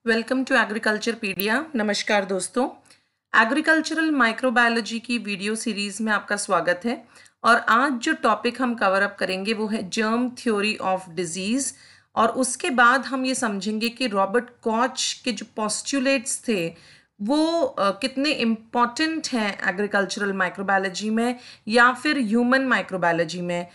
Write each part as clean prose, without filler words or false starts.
Welcome to एग्रीकल्चरपीडिया। नमस्कार दोस्तों, agricultural microbiology की वीडियो सीरीज़ में आपका स्वागत है। और आज जो टॉपिक हम कवर अप करेंगे वो है जर्म थ्योरी ऑफ डिजीज़। और उसके बाद हम ये समझेंगे कि रॉबर्ट कॉच के जो पोस्टुलेट्स थे वो कितने इम्पॉर्टेंट हैं एग्रीकल्चरल माइक्रोबायोलॉजी में या फिर ह्यूमन माइक्रोबायोलॉजी में।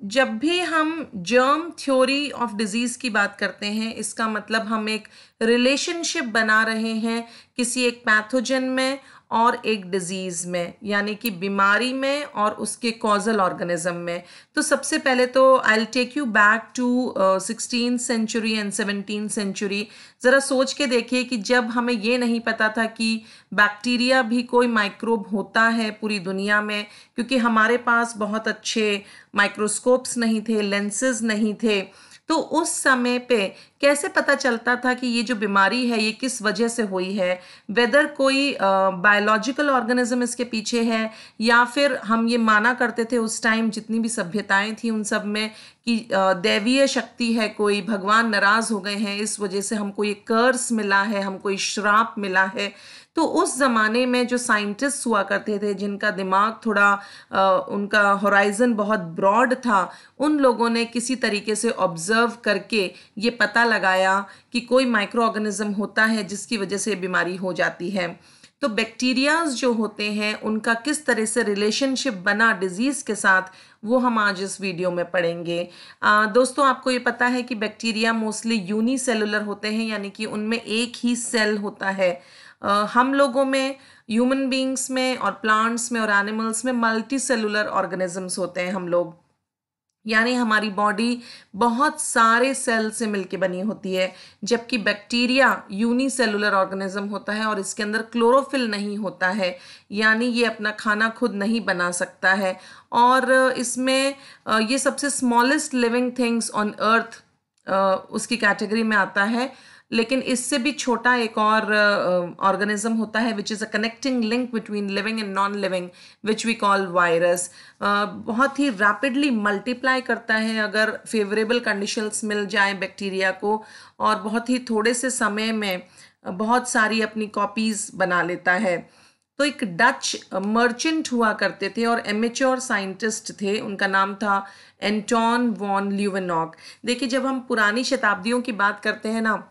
जब भी हम जर्म थ्योरी ऑफ डिजीज़ की बात करते हैं, इसका मतलब हम एक रिलेशनशिप बना रहे हैं किसी एक पैथोजन में और एक डिजीज़ में, यानी कि बीमारी में और उसके कॉजल ऑर्गेनिज्म में। तो सबसे पहले तो I will take you back to 16th century and 17th century. ज़रा सोच के देखिए कि जब हमें ये नहीं पता था कि बैक्टीरिया भी कोई माइक्रोब होता है पूरी दुनिया में, क्योंकि हमारे पास बहुत अच्छे माइक्रोस्कोप्स नहीं थे, लेंसेज नहीं थे। तो उस समय पे कैसे पता चलता था कि ये जो बीमारी है ये किस वजह से हुई है, वेदर कोई बायोलॉजिकल ऑर्गेनिज्म इसके पीछे है, या फिर हम ये माना करते थे उस टाइम जितनी भी सभ्यताएं थी उन सब में कि दैवीय शक्ति है, कोई भगवान नाराज हो गए हैं, इस वजह से हमको ये कर्स मिला है, हमको ये श्राप मिला है। तो उस ज़माने में जो साइंटिस्ट हुआ करते थे, जिनका दिमाग थोड़ा उनका होराइजन बहुत ब्रॉड था, उन लोगों ने किसी तरीके से ऑब्जर्व करके ये पता लगाया कि कोई माइक्रो ऑर्गेनिज्म होता है जिसकी वजह से बीमारी हो जाती है। तो बैक्टीरियाज जो होते हैं उनका किस तरह से रिलेशनशिप बना डिजीज़ के साथ, वो हम आज इस वीडियो में पढ़ेंगे। दोस्तों, आपको ये पता है कि बैक्टीरिया मोस्टली यूनिसेलुलर होते हैं, यानी कि उनमें एक ही सेल होता है। हम लोगों में, ह्यूमन बींग्स में और प्लांट्स में और एनिमल्स में मल्टी सेलुलर ऑर्गेनिजम्स होते हैं हम लोग, यानी हमारी बॉडी बहुत सारे सेल से मिलके बनी होती है। जबकि बैक्टीरिया यूनिसेलुलर ऑर्गेनिज्म होता है और इसके अंदर क्लोरोफिल नहीं होता है, यानी ये अपना खाना खुद नहीं बना सकता है। और इसमें ये सबसे smallest living things on earth उसकी कैटेगरी में आता है। लेकिन इससे भी छोटा एक और ऑर्गेनिज्म होता है which is a connecting link between living and non living, which we call virus. बहुत ही रैपिडली मल्टीप्लाई करता है अगर फेवरेबल कंडीशंस मिल जाए बैक्टीरिया को, और बहुत ही थोड़े से समय में बहुत सारी अपनी कॉपीज बना लेता है। तो एक डच मर्चेंट हुआ करते थे और एमेच्योर साइंटिस्ट थे, उनका नाम था एंटोन वॉन ल्यूवेनॉक। देखिए, जब हम पुरानी शताब्दियों की बात करते हैं ना,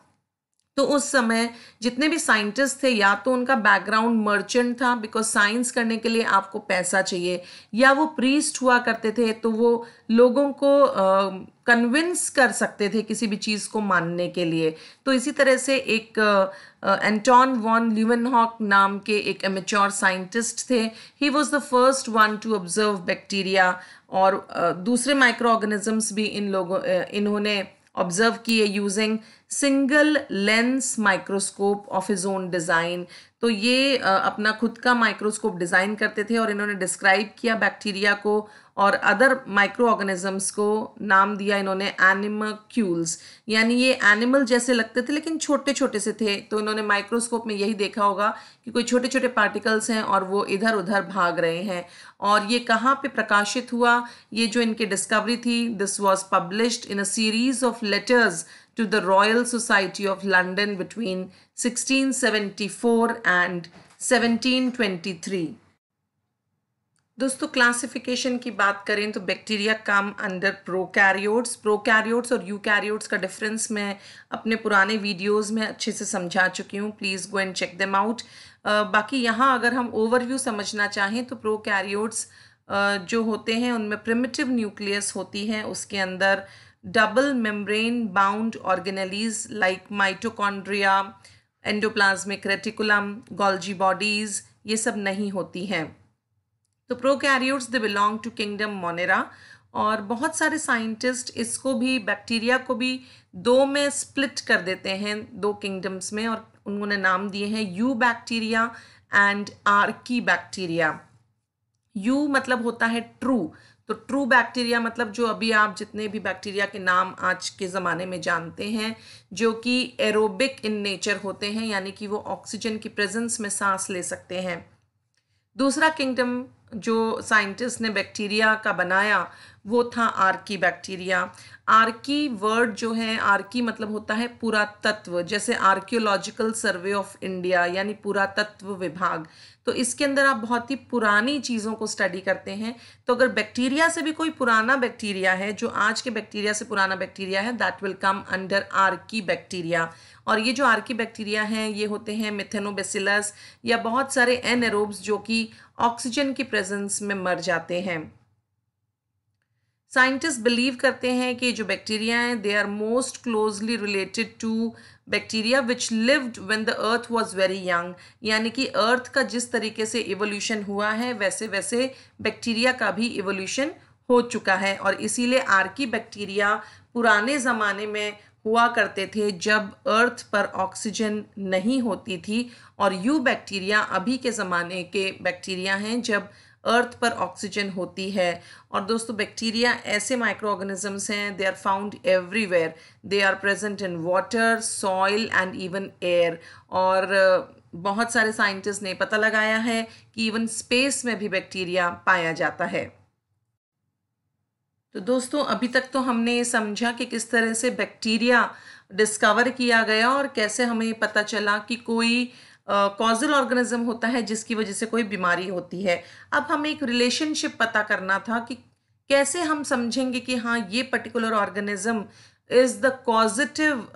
तो उस समय जितने भी साइंटिस्ट थे, या तो उनका बैकग्राउंड मर्चेंट था, बिकॉज साइंस करने के लिए आपको पैसा चाहिए, या वो प्रीस्ट हुआ करते थे, तो वो लोगों को कन्विंस कर सकते थे किसी भी चीज़ को मानने के लिए। तो इसी तरह से एक एंटोन वॉन ल्यूवेनहॉक नाम के एक एमेच्योर साइंटिस्ट थे। He was the first one two observe bacteria, और दूसरे माइक्रो ऑर्गेनिजम्स भी इन्होंने ऑब्जर्व किए using single lens microscope of his own design. तो ये अपना खुद का माइक्रोस्कोप डिज़ाइन करते थे और इन्होंने डिस्क्राइब किया बैक्टीरिया को, और अदर माइक्रो ऑर्गेनिजम्स को नाम दिया इन्होंने एनिमक्यूल्स, यानी ये एनिमल जैसे लगते थे लेकिन छोटे छोटे से थे। तो इन्होंने माइक्रोस्कोप में यही देखा होगा कि कोई छोटे छोटे पार्टिकल्स हैं और वो इधर उधर भाग रहे हैं। और ये कहाँ पे प्रकाशित हुआ, ये जो इनकी डिस्कवरी थी, this was published in a series of letters to the Royal Society of London between 1674 and 1723। दोस्तों, क्लासिफिकेशन की बात करें तो बैक्टीरिया कम अंडर प्रोकैरियोट्स और यूकैरियोट्स का डिफरेंस मैं अपने पुराने वीडियोस में अच्छे से समझा चुकी हूँ, please go and check them out. बाकी यहाँ अगर हम ओवरव्यू समझना चाहें तो प्रोकैरियोट्स जो होते हैं उनमें प्रिमिटिव न्यूक्लियस होती है, उसके अंदर double membrane bound organelles like mitochondria, endoplasmic reticulum, Golgi bodies, ये सब नहीं होती हैं। तो prokaryotes they belong to kingdom Monera, और बहुत सारे साइंटिस्ट इसको भी, बैक्टीरिया को भी दो में स्प्लिट कर देते हैं, दो किंगडम्स में, और उन्होंने नाम दिए हैं you bacteria and Archie bacteria. You मतलब होता है ट्रू, तो ट्रू बैक्टीरिया मतलब जो अभी आप जितने भी बैक्टीरिया के नाम आज के ज़माने में जानते हैं, जो कि एरोबिक इन नेचर होते हैं, यानी कि वो ऑक्सीजन की प्रेजेंस में सांस ले सकते हैं। दूसरा किंगडम जो साइंटिस्ट ने बैक्टीरिया का बनाया वो था आर्की बैक्टीरिया। आर्की वर्ड जो है, आर्की मतलब होता है पुरातत्व, जैसे आर्कियोलॉजिकल सर्वे ऑफ इंडिया यानी पुरातत्व विभाग। तो इसके अंदर आप बहुत ही पुरानी चीज़ों को स्टडी करते हैं। तो अगर बैक्टीरिया से भी कोई पुराना बैक्टीरिया है, जो आज के बैक्टीरिया से पुराना बैक्टीरिया है, that will come under Archie bacteria. और ये जो आर्की बैक्टीरिया हैं ये होते हैं मिथेनोबैसिलस या बहुत सारे एनएरोब्स जो कि ऑक्सीजन की प्रेजेंस में मर जाते हैं। साइंटिस्ट बिलीव करते हैं कि जो बैक्टीरिया हैं they are most closely related to bacteria which lived when the earth was very young, यानी कि अर्थ का जिस तरीके से इवोल्यूशन हुआ है वैसे वैसे बैक्टीरिया का भी इवोल्यूशन हो चुका है। और इसीलिए आर्की बैक्टीरिया पुराने ज़माने में हुआ करते थे जब अर्थ पर ऑक्सीजन नहीं होती थी, और यू बैक्टीरिया अभी के ज़माने के बैक्टीरिया हैं जब अर्थ पर ऑक्सीजन होती है। और दोस्तों बैक्टीरिया ऐसे माइक्रो ऑर्गेनिजम्स हैं, they are found everywhere, they are present in water, soil and even air. और बहुत सारे साइंटिस्ट ने पता लगाया है कि इवन स्पेस में भी बैक्टीरिया पाया जाता है। तो दोस्तों अभी तक तो हमने समझा कि किस तरह से बैक्टीरिया डिस्कवर किया गया और कैसे हमें पता चला कि कोई कॉजल ऑर्गेनिज्म होता है जिसकी वजह से कोई बीमारी होती है। अब हमें एक रिलेशनशिप पता करना था कि कैसे हम समझेंगे कि हाँ ये particular organism is the causative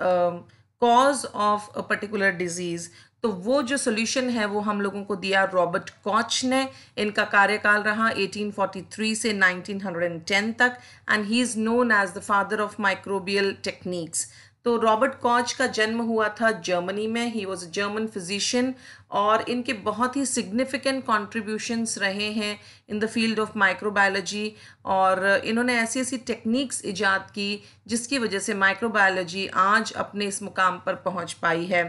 cause of a particular disease. तो वो जो सोल्यूशन है वो हम लोगों को दिया रॉबर्ट कॉच ने। इनका कार्यकाल रहा 1843 से 1910 तक, and he is known as the father of microbial techniques. तो रॉबर्ट कॉच का जन्म हुआ था जर्मनी में। He was a German physician और इनके बहुत ही सिग्निफिकेंट कॉन्ट्रीब्यूशंस रहे हैं in the field of microbiology. और इन्होंने ऐसी ऐसी टेक्निक्स इजाद की जिसकी वजह से माइक्रोबायोलॉजी आज अपने इस मुकाम पर पहुंच पाई है।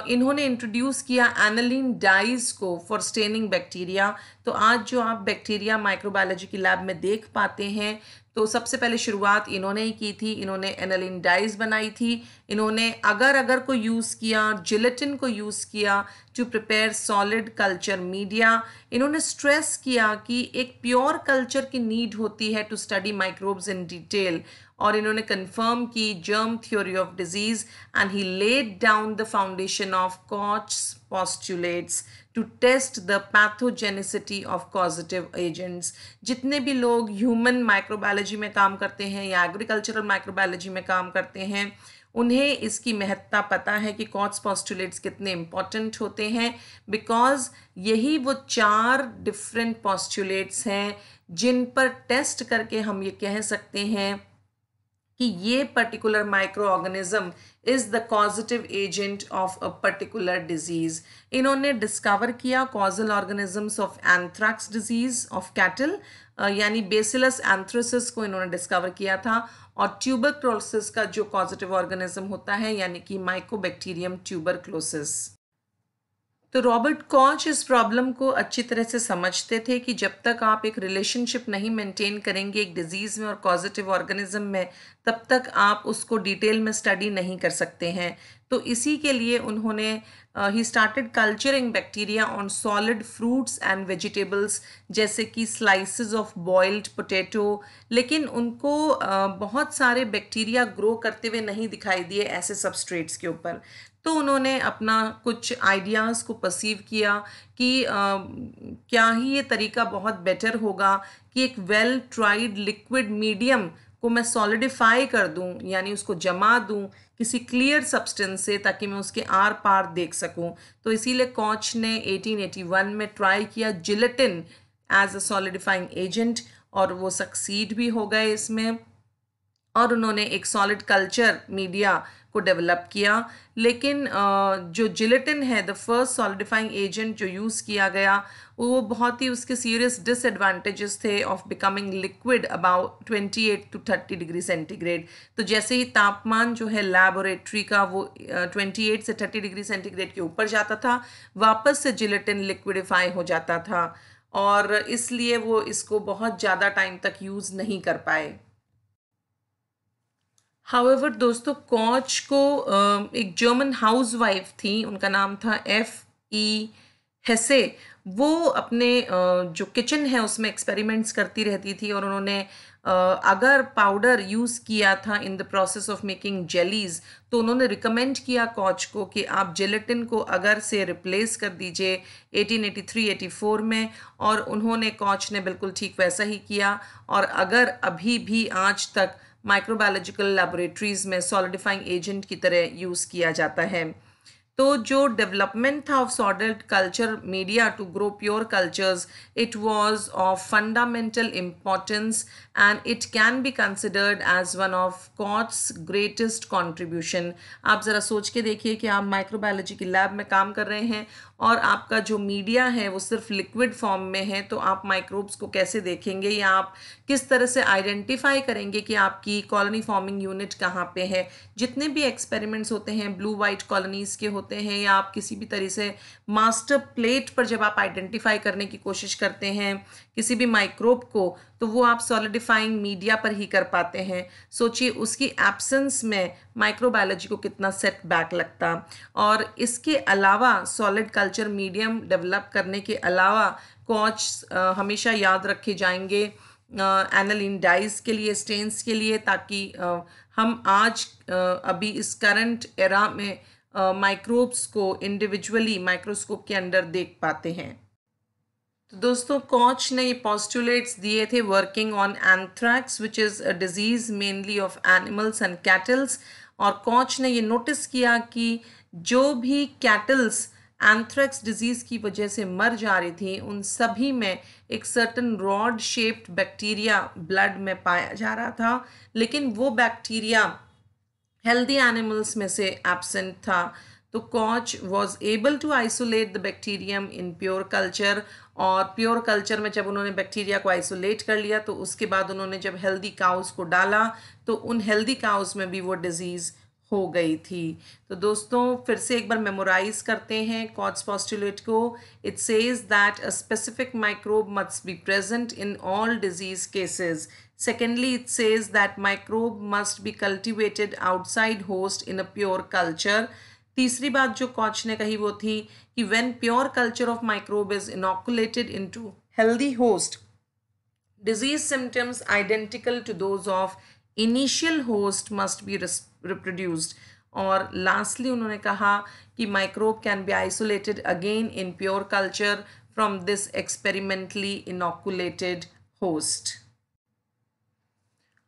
इन्होंने इंट्रोड्यूस किया एनालिन डाइज को फॉर स्टेनिंग बैक्टीरिया। तो आज जो आप बैक्टीरिया माइक्रोबायोलॉजी की लैब में देख पाते हैं, तो सबसे पहले शुरुआत इन्होंने ही की थी। इन्होंने एनालिन डाइज बनाई थी। इन्होंने अगर अगर को यूज़ किया, जिलेटिन को यूज़ किया to prepare solid culture media. इन्होंने स्ट्रेस किया कि एक प्योर कल्चर की नीड होती है to study microbes in detail. और इन्होंने कंफर्म की germ theory of disease, and he laid down the foundation of Koch's postulates to test the pathogenicity of causative agents. जितने भी लोग ह्यूमन माइक्रोबायोलॉजी में काम करते हैं या एग्रीकल्चरल माइक्रोबायोलॉजी में काम करते हैं, उन्हें इसकी महत्ता पता है कि कॉट्स पोस्टुलेट्स कितने इंपॉर्टेंट होते हैं, बिकॉज यही वो 4 डिफरेंट पोस्टुलेट्स हैं जिन पर टेस्ट करके हम ये कह सकते हैं कि ये particular micro organism is the causative agent of a particular disease. इन्होंने डिस्कवर किया causal organisms of anthrax disease of cattle, यानी बेसिलस एंथ्रेसिस को इन्होंने डिस्कवर किया था, और ट्यूबरक्लोसिस का जो कॉजेटिव ऑर्गेनिज्म होता है यानी कि माइकोबैक्टीरियम ट्यूबरक्लोसिस। तो रॉबर्ट कॉच इस प्रॉब्लम को अच्छी तरह से समझते थे कि जब तक आप एक रिलेशनशिप नहीं मेंटेन करेंगे एक डिजीज़ में और कॉजेटिव ऑर्गेनिज्म में, तब तक आप उसको डिटेल में स्टडी नहीं कर सकते हैं। तो इसी के लिए उन्होंने he started culturing bacteria on solid fruits and vegetables, जैसे कि स्लाइसेस ऑफ बॉइल्ड पोटैटो। लेकिन उनको बहुत सारे बैक्टीरिया ग्रो करते हुए नहीं दिखाई दिए ऐसे सबस्ट्रेट्स के ऊपर। तो उन्होंने अपना कुछ आइडियाज़ को परसीव किया कि क्या ही ये तरीका बहुत बेटर होगा कि एक वेल ट्राइड लिक्विड मीडियम को मैं सॉलिडिफाई कर दूं, यानी उसको जमा दूं किसी क्लियर सब्सटेंस से, ताकि मैं उसके आर पार देख सकूं। तो इसीलिए कॉच ने 1881 में ट्राई किया gelatin as a solidifying agent, और वो सक्सीड भी हो गए इसमें, और उन्होंने एक सॉलिड कल्चर मीडिया को डेवलप किया। लेकिन जो जिलेटिन है, द फर्स्ट सॉलिडिफाइंग एजेंट जो यूज़ किया गया, वो बहुत ही उसके सीरियस डिसएडवांटेजेस थे of becoming liquid about 28 to 30 degree centigrade. तो जैसे ही तापमान जो है लैबोरेटरी का वो 28 से 30 डिग्री सेंटीग्रेड के ऊपर जाता था, वापस से जिलेटिन लिक्विडिफाई हो जाता था, और इसलिए वो इसको बहुत ज़्यादा टाइम तक यूज़ नहीं कर पाए। हाउएवर दोस्तों, कॉच को एक जर्मन हाउसवाइफ थी, उनका नाम था F.E. हेसे वो अपने जो किचन है उसमें एक्सपेरिमेंट्स करती रहती थी और उन्होंने अगर पाउडर यूज़ किया था in the process of making jellies तो उन्होंने रिकमेंड किया कॉच को कि आप जेलेटिन को अगर से रिप्लेस कर दीजिए 1883-84 में, और उन्होंने कॉच ने बिल्कुल ठीक वैसा ही किया। और अगर अभी भी आज तक माइक्रोबायोलॉजिकल लेबोरेटरीज में सॉलिडिफाइंग एजेंट की तरह यूज़ किया जाता है। तो जो डेवलपमेंट था of solid culture media to grow pure cultures, it was of fundamental importance and it can be considered as one of Koch's greatest contribution. आप ज़रा सोच के देखिए कि आप माइक्रोबायोलॉजी की लैब में काम कर रहे हैं और आपका जो मीडिया है वो सिर्फ लिक्विड फॉर्म में है, तो आप माइक्रोब्स को कैसे देखेंगे या आप किस तरह से आइडेंटिफाई करेंगे कि आपकी कॉलोनी फॉर्मिंग यूनिट कहाँ पे है। जितने भी एक्सपेरिमेंट्स होते हैं ब्लू वाइट कॉलोनीज़ के होते हैं, या आप किसी भी तरह से मास्टर प्लेट पर जब आप आइडेंटिफाई करने की कोशिश करते हैं किसी भी माइक्रोब को, तो वो आप सॉलिडिफाइंग मीडिया पर ही कर पाते हैं। सोचिए उसकी एब्सेंस में माइक्रोबायोलॉजी को कितना सेटबैक लगता। और इसके अलावा सॉलिड कल्चर मीडियम डेवलप करने के अलावा कॉच हमेशा याद रखे जाएंगे एनालिन डाइज के लिए, स्टेन्स के लिए, ताकि हम आज अभी इस करंट एरा में माइक्रोब्स को इंडिविजुअली माइक्रोस्कोप के अंदर देख पाते हैं। तो दोस्तों कॉच ने ये पॉस्टुलेट्स दिए थे working on anthrax which is a disease mainly of animals and kettles. और कॉच ने ये नोटिस किया कि जो भी कैटल्स एंथ्रैक्स डिजीज़ की वजह से मर जा रही थी उन सभी में एक certain rod shaped bacteria blood में पाया जा रहा था, लेकिन वो बैक्टीरिया हेल्दी एनिमल्स में से एब्सेंट था। तो Koch was able to isolate the bacterium in pure culture. और प्योर कल्चर में जब उन्होंने बैक्टीरिया को आइसोलेट कर लिया तो उसके बाद उन्होंने जब हेल्दी काउस को डाला तो उन हेल्दी काउस में भी वो डिजीज़ हो गई थी। तो दोस्तों फिर से एक बार मेमोराइज करते हैं कॉट्स पोस्टुलेट को। It says that a specific microbe must be present in all disease cases. Secondly, it says that microbe must be cultivated outside host in a pure culture. तीसरी बात जो कॉच ने कही वो थी कि when pure culture of microbe is inoculated into healthy host, disease symptoms identical to those of initial host must be reproduced. और lastly उन्होंने कहा कि microbe can be isolated again in pure culture from this experimentally inoculated host.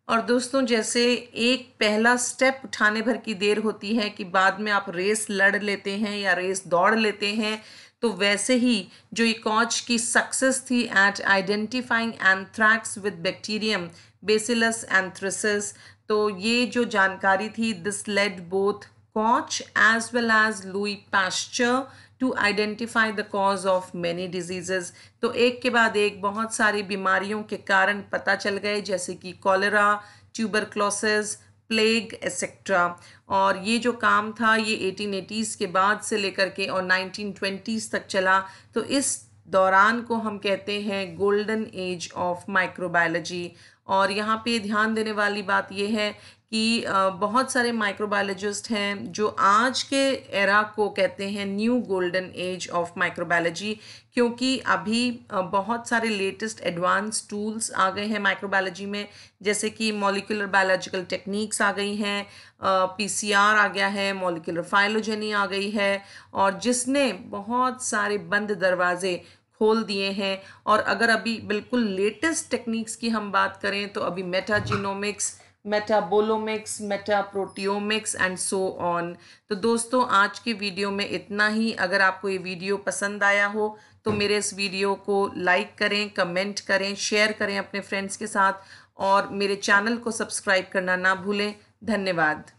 और दोस्तों जैसे एक पहला step उठाने भर की देर होती है कि बाद में आप रेस लड़ लेते हैं या रेस दौड़ लेते हैं, तो वैसे ही जो ये कॉच की सक्सेस थी at identifying anthrax with bacterium bacillus anthracis, तो ये जो जानकारी थी this led both Koch as well as Louis Pasteur to identify the cause of many diseases. तो एक के बाद एक बहुत सारी बीमारियों के कारण पता चल गए, जैसे कि कॉलेरा, ट्यूबरक्लोसिस, प्लेग एसेट्रा। और ये जो काम था ये 1880s के बाद से लेकर के और 1920s तक चला। तो इस दौरान को हम कहते हैं गोल्डन एज ऑफ माइक्रोबायोलॉजी। और यहाँ पे ध्यान देने वाली बात यह है कि बहुत सारे माइक्रोबायोलॉजिस्ट हैं जो आज के एरा को कहते हैं new golden age of microbiology, क्योंकि अभी बहुत सारे लेटेस्ट एडवांस टूल्स आ गए हैं माइक्रोबायोलॉजी में, जैसे कि मॉलिक्यूलर बायोलॉजिकल टेक्निक्स आ गई हैं, पीसीआर आ गया है, मॉलिक्यूलर फाइलोजेनी आ गई है, और जिसने बहुत सारे बंद दरवाजे खोल दिए हैं। और अगर अभी बिल्कुल लेटेस्ट टेक्निक्स की हम बात करें तो अभी मेटाजीनोमिक्स, मेटाबोलोमिक्स, मेटाप्रोटियोमिक्स एंड सो ऑन। तो दोस्तों आज के वीडियो में इतना ही। अगर आपको ये वीडियो पसंद आया हो तो मेरे इस वीडियो को लाइक करें, कमेंट करें, शेयर करें अपने फ्रेंड्स के साथ, और मेरे चैनल को सब्सक्राइब करना ना भूलें। धन्यवाद।